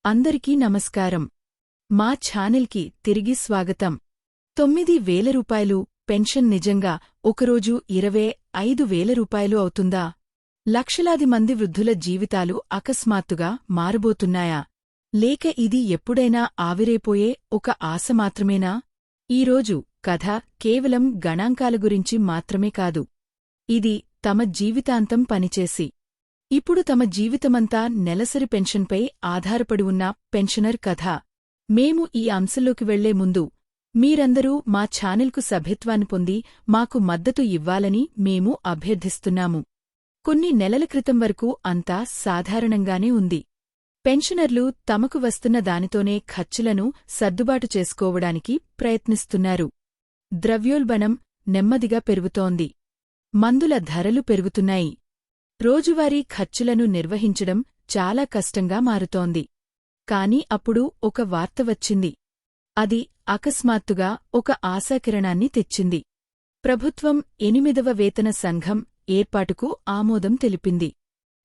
అందరికీ నమస్కారం. మా ఛానల్కి తిరిగి స్వాగతం. 9,000 రూపాయలు పెన్షన్ నిజంగా ఒకరోజు 25,000 రూపాయలు అవుతుందా? లక్షలాది మంది వృద్ధుల జీవితాలు అకస్మాత్తుగా మారబోతున్నాయా? లేక ఇది ఎప్పుడైనా ఆవిరైపోయే ఒక ఆశ మాత్రమేనా? ఈరోజు కథ కేవలం గణాంకాల గురించి మాత్రమే కాదు. ఇది తమ జీవితాంతం పనిచేసి ఇప్పుడు తమ జీవితమంతా నెలసరి పెన్షన్పై ఆధారపడి ఉన్న పెన్షనర్ కథ. మేము ఈ అంశంలోకి వెళ్లే ముందు మీరందరూ మా ఛానల్కు సభ్యత్వాన్ని పొంది మాకు మద్దతు ఇవ్వాలని మేము అభ్యర్థిస్తున్నాము. కొన్ని నెలల క్రితం వరకు అంతా సాధారణంగానే ఉంది. పెన్షనర్లు తమకు వస్తున్న దానితోనే ఖర్చులను సర్దుబాటు చేసుకోవడానికి ప్రయత్నిస్తున్నారు. ద్రవ్యోల్బణం నెమ్మదిగా పెరుగుతోంది. మందుల ధరలు పెరుగుతున్నాయి. రోజువారీ ఖర్చులను నిర్వహించడం చాలా కష్టంగా మారుతోంది. కాని అప్పుడు ఒక వార్త వచ్చింది. అది అకస్మాత్తుగా ఒక ఆశాకిరణాన్ని తెచ్చింది. ప్రభుత్వం 8వ వేతన సంఘం ఏర్పాటుకు ఆమోదం తెలిపింది.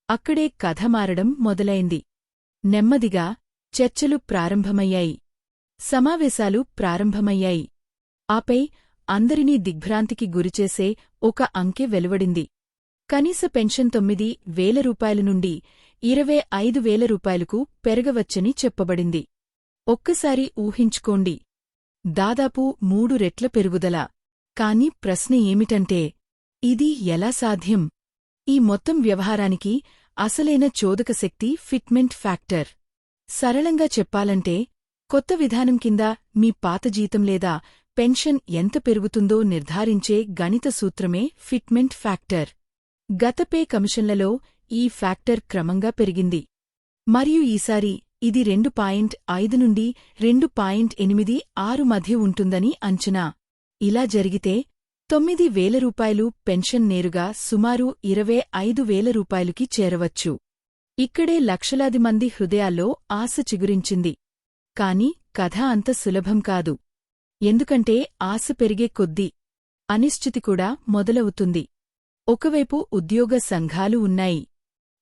అక్కడే కథ మారడం మొదలైంది. నెమ్మదిగా చర్చలు ప్రారంభమయ్యాయి. సమావేశాలు ప్రారంభమయ్యాయి. ఆపై అందరినీ దిగ్భ్రాంతికి గురిచేసే ఒక అంకె వెలువడింది. కనీస పెన్షన్ 9,000 రూపాయల నుండి 25,000 రూపాయలకు పెరగవచ్చని చెప్పబడింది. ఒక్కసారి ఊహించుకోండి. దాదాపు 3 రెట్ల పెరుగుదల. కాని ప్రశ్న ఏమిటంటే ఇది ఎలా సాధ్యం? ఈ మొత్తం వ్యవహారానికి అసలైన చోదకశక్తి ఫిట్మెంట్ ఫ్యాక్టర్. సరళంగా చెప్పాలంటే కొత్త విధానం కింద మీ పాత జీతం లేదా పెన్షన్ ఎంత పెరుగుతుందో నిర్ధారించే గణిత సూత్రమే ఫిట్మెంట్ ఫ్యాక్టర్. గత పే కమిషన్లలో ఈ ఫ్యాక్టర్ క్రమంగా పెరిగింది. మరియు ఈసారి ఇది 2.5 నుండి 2.86 మధ్య ఉంటుందని అంచనా. ఇలా జరిగితే 9,000 రూపాయలు పెన్షన్ నేరుగా సుమారు 25,000 రూపాయలుకి చేరవచ్చు. ఇక్కడే లక్షలాది మంది హృదయాల్లో ఆశ చిగురించింది. కాని కథ అంత సులభం కాదు. ఎందుకంటే ఆశ పెరిగే కొద్దీ అనిశ్చితి కూడా మొదలవుతుంది. ఒకవైపు ఉద్యోగ సంఘాలు ఉన్నాయి.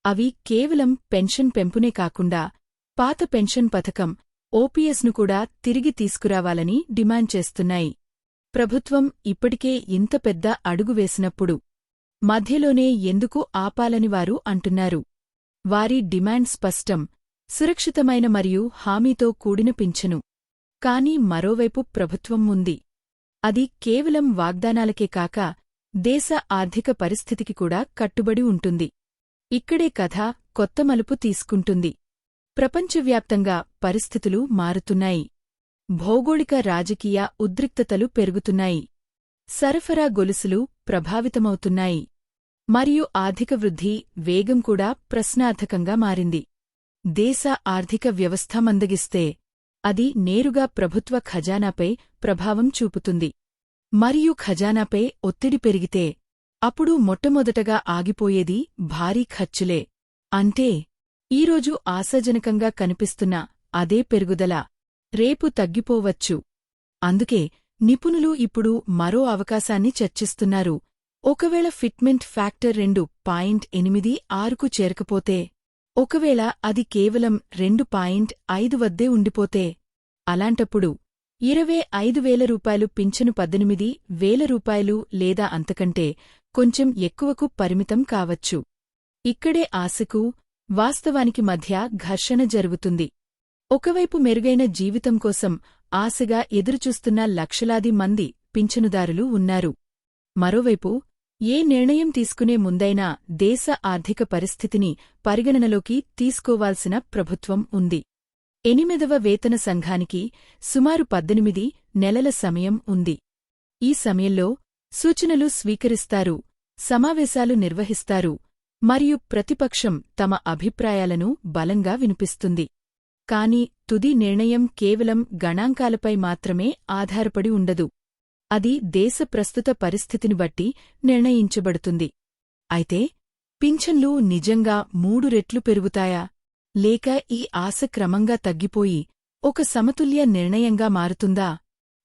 అవి కేవలం పెన్షన్ పెంపునే కాకుండా పాత పెన్షన్ పథకం ఓపీఎస్ను కూడా తిరిగి తీసుకురావాలని డిమాండ్ చేస్తున్నాయి. ప్రభుత్వం ఇప్పటికే ఇంత పెద్ద అడుగు వేసినప్పుడు మధ్యలోనే ఎందుకు ఆపాలని వారు అంటున్నారు. వారి డిమాండ్ స్పష్టం: సురక్షితమైన మరియు హామీతో కూడిన పింఛను. కాని మరోవైపు ప్రభుత్వం ఉంది. అది కేవలం వాగ్దానాలకే కాక దేశ ఆర్థిక పరిస్థితికి కూడా కట్టుబడి ఉంటుంది. ఇక్కడే కథ కొత్త మలుపు తీసుకుంటుంది. ప్రపంచవ్యాప్తంగా పరిస్థితులు మారుతున్నాయి. భౌగోళిక రాజకీయ ఉద్రిక్తతలు పెరుగుతున్నాయి. సరఫరా గొలుసులు ప్రభావితమవుతున్నాయి. మరియు ఆర్థిక వృద్ధి వేగం కూడా ప్రశ్నార్థకంగా మారింది. దేశ ఆర్థిక వ్యవస్థ మందగిస్తే అది నేరుగా ప్రభుత్వ ఖజానాపై ప్రభావం చూపుతుంది. మరియు ఖజానాపై ఒత్తిడి పెరిగితే అప్పుడు మొట్టమొదటగా ఆగిపోయేది భారీ ఖర్చులే. అంటే ఈరోజు ఆశాజనకంగా కనిపిస్తున్న అదే పెరుగుదల రేపు తగ్గిపోవచ్చు. అందుకే నిపుణులు ఇప్పుడు మరో అవకాశాన్ని చర్చిస్తున్నారు. ఒకవేళ ఫిట్మెంట్ ఫ్యాక్టర్ 2.86కు చేరకపోతే, ఒకవేళ అది కేవలం 2.5 వద్దే ఉండిపోతే, అలాంటప్పుడు 25,000 రూపాయలు పింఛను 18,000 రూపాయలు లేదా అంతకంటే కొంచెం ఎక్కువకు పరిమితం కావచ్చు. ఇక్కడే ఆశకు, వాస్తవానికి మధ్య ఘర్షణ జరుగుతుంది. ఒకవైపు మెరుగైన జీవితం కోసం ఆశగా ఎదురుచూస్తున్న లక్షలాది మంది పింఛనుదారులు ఉన్నారు. మరోవైపు ఏ నిర్ణయం తీసుకునే ముందైనా దేశ ఆర్థిక పరిస్థితిని పరిగణనలోకి తీసుకోవాల్సిన ప్రభుత్వం ఉంది. 8వ వేతన సంఘానికి సుమారు 18 నెలల సమయం ఉంది. ఈ సమయంలో సూచనలు స్వీకరిస్తారు, సమావేశాలు నిర్వహిస్తారు, మరియు ప్రతిపక్షం తమ అభిప్రాయాలను బలంగా వినిపిస్తుంది. కాని తుది నిర్ణయం కేవలం గణాంకాలపై మాత్రమే ఆధారపడి ఉండదు. అది దేశ ప్రస్తుత పరిస్థితిని బట్టి నిర్ణయించబడుతుంది. అయితే పింఛన్లు నిజంగా 3 రెట్లు పెరుగుతాయా? లేక ఈ ఆశ క్రమంగా తగ్గిపోయి ఒక సమతుల్య నిర్ణయంగా మారుతుందా?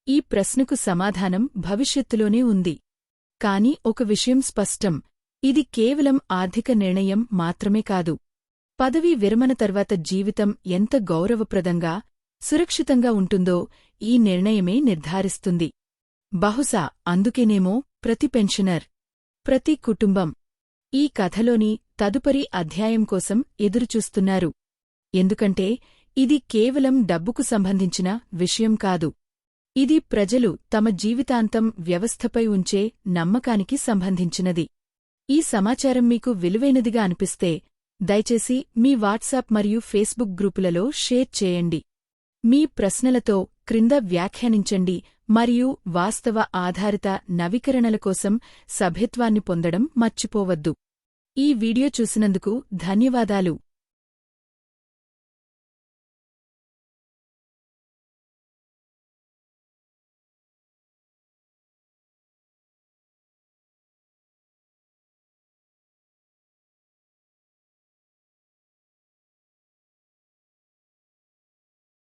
ఈ ప్రశ్నకు సమాధానం భవిష్యత్తులోనే ఉంది. కాని ఒక విషయం స్పష్టం: ఇది కేవలం ఆర్థిక నిర్ణయం మాత్రమే కాదు. పదవీ విరమణ తర్వాత జీవితం ఎంత గౌరవప్రదంగా, సురక్షితంగా ఉంటుందో ఈ నిర్ణయమే నిర్ధారిస్తుంది. బహుశా అందుకేనేమో ప్రతి పెన్షనర్, ప్రతి కుటుంబం ఈ కథలోని తదుపరి అధ్యాయం కోసం ఎదురుచూస్తున్నారు. ఎందుకంటే ఇది కేవలం డబ్బుకు సంబంధించిన విషయం కాదు. ఇది ప్రజలు తమ జీవితాంతం వ్యవస్థపై ఉంచే నమ్మకానికి సంబంధించినది. ఈ సమాచారం మీకు విలువైనదిగా అనిపిస్తే దయచేసి మీ వాట్సాప్ మరియు ఫేస్బుక్ గ్రూపులలో షేర్ చేయండి. మీ ప్రశ్నలతో క్రింద వ్యాఖ్యానించండి మరియు వాస్తవ ఆధారిత నవీకరణల కోసం సభ్యత్వాన్ని పొందడం మర్చిపోవద్దు. ఈ వీడియో చూసినందుకు ధన్యవాదాలు.